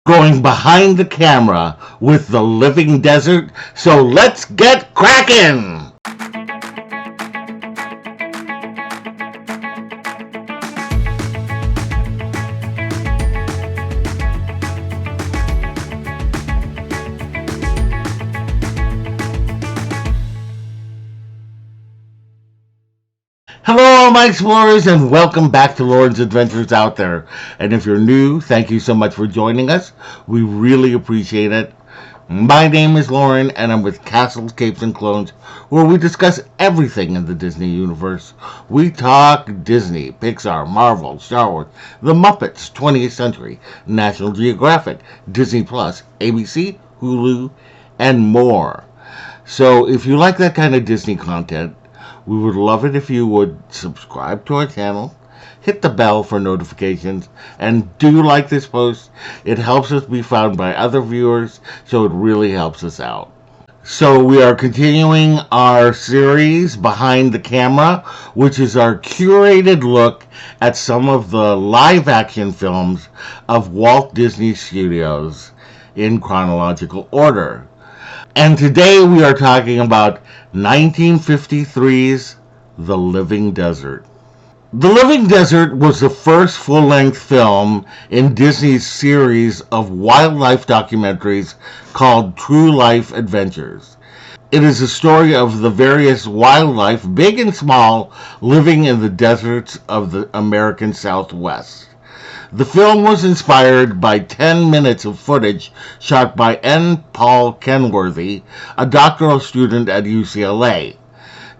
going behind the camera with the living desert. So let's get cracking! Hello, my explorers, and welcome back to Loren's Adventures Out There. And if you're new, thank you so much for joining us. We really appreciate it. My name is Loren, and I'm with Castles, Capes, and Clones, where we discuss everything in the Disney universe. We talk Disney, Pixar, Marvel, Star Wars, The Muppets, 20th Century, National Geographic, Disney Plus, ABC, Hulu, and more. So if you like that kind of Disney content, we would love it if you would subscribe to our channel, hit the bell for notifications, and do like this post. It helps us be found by other viewers, so it really helps us out. So we are continuing our series Behind the Camera, which is our curated look at some of the live-action films of Walt Disney Studios in chronological order. And today we are talking about 1953's The Living Desert. The Living Desert was the first full-length film in Disney's series of wildlife documentaries called True Life Adventures. It is a story of the various wildlife, big and small, living in the deserts of the American Southwest. The film was inspired by 10 minutes of footage shot by N. Paul Kenworthy, a doctoral student at UCLA.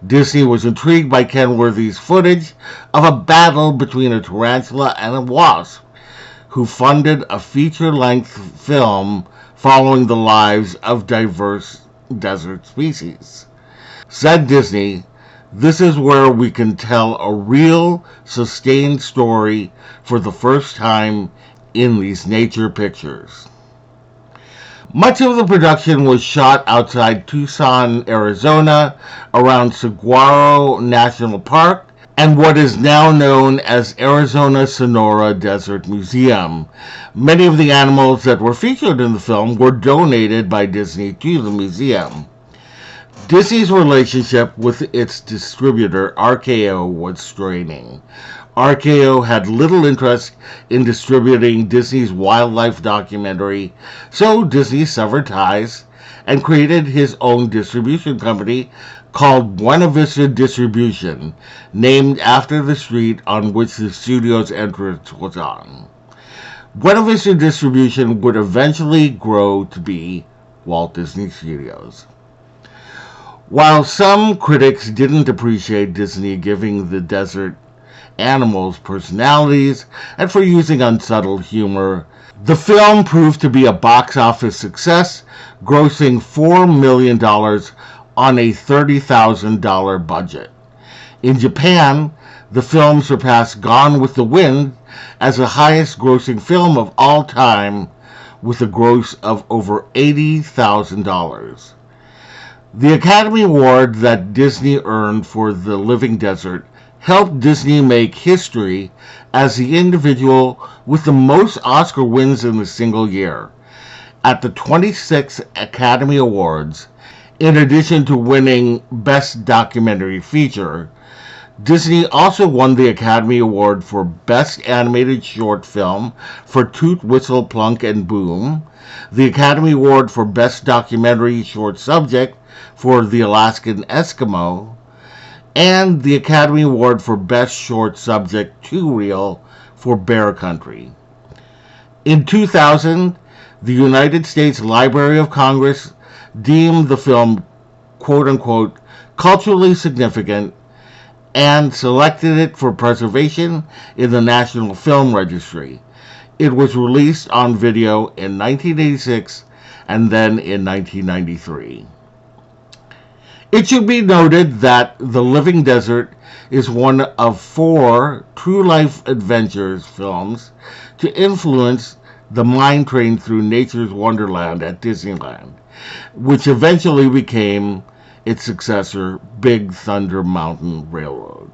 Disney was intrigued by Kenworthy's footage of a battle between a tarantula and a wasp, who funded a feature-length film following the lives of diverse desert species. Said Disney, "This is where we can tell a real, sustained story for the first time in these nature pictures." Much of the production was shot outside Tucson, Arizona, around Saguaro National Park and what is now known as Arizona Sonora Desert Museum. Many of the animals that were featured in the film were donated by Disney to the museum. Disney's relationship with its distributor, RKO, was straining. RKO had little interest in distributing Disney's wildlife documentary, so Disney severed ties and created his own distribution company called Buena Vista Distribution, named after the street on which the studio's entrance was on. Buena Vista Distribution would eventually grow to be Walt Disney Studios. While some critics didn't appreciate Disney giving the desert animals personalities and for using unsubtle humor, the film proved to be a box office success, grossing $4 million on a $30,000 budget. In Japan, the film surpassed Gone with the Wind as the highest grossing film of all time, with a gross of over $80,000. The Academy Award that Disney earned for The Living Desert helped Disney make history as the individual with the most Oscar wins in a single year. At the 26th Academy Awards, in addition to winning Best Documentary Feature, Disney also won the Academy Award for Best Animated Short Film for Toot Whistle Plunk and Boom, the Academy Award for Best Documentary Short Subject for The Alaskan Eskimo, and the Academy Award for Best Short Subject Too Real for Bear Country. In 2000, the United States Library of Congress deemed the film quote-unquote culturally significant and selected it for preservation in the National Film Registry. It was released on video in 1986 and then in 1993. It should be noted that The Living Desert is one of 4 True Life Adventures films to influence the mine train through nature's wonderland at Disneyland, which eventually became its successor, Big Thunder Mountain Railroad.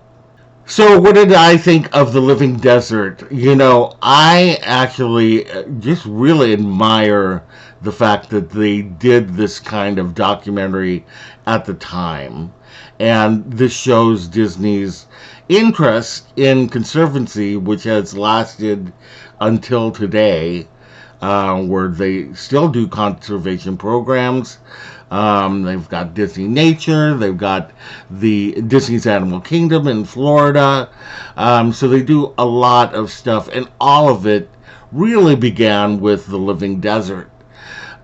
So, what did I think of The Living Desert? I actually just really admire the fact that they did this kind of documentary at the time. And this shows Disney's interest in conservancy, which has lasted until today, where they still do conservation programs. They've got Disney Nature. They've got the Disney's Animal Kingdom in Florida. So they do a lot of stuff, and all of it really began with The Living Desert.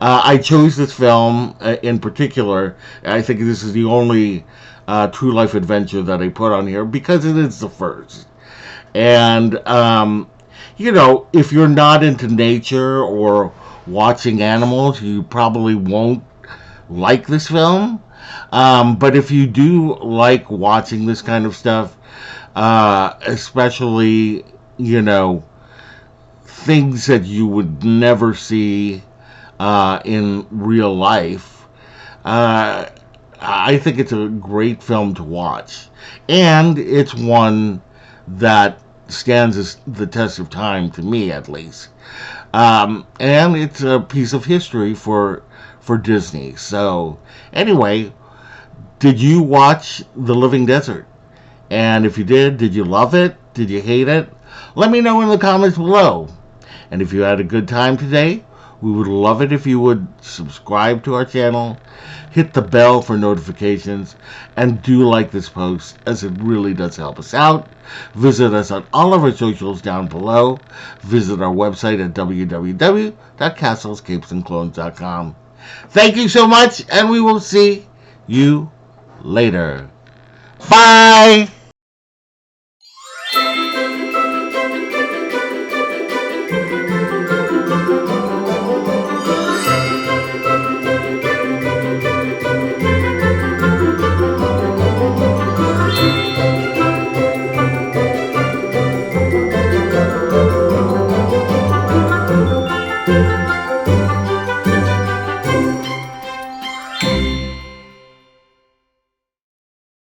I chose this film in particular. I think this is the only true life adventure that I put on here because it is the first. And if you're not into nature or watching animals, you probably won't like this film. But if you do like watching this kind of stuff, especially, things that you would never see in real life, uh, I think it's a great film to watch. And it's one that stands as the test of time, to me at least. And it's a piece of history for Disney. So, anyway, did you watch The Living Desert? And if you did you love it? Did you hate it? Let me know in the comments below. And if you had a good time today, we would love it if you would subscribe to our channel, hit the bell for notifications, and do like this post, as it really does help us out. Visit us on all of our socials down below. Visit our website at www.castlescapesandclones.com. Thank you so much, and we will see you later. Bye!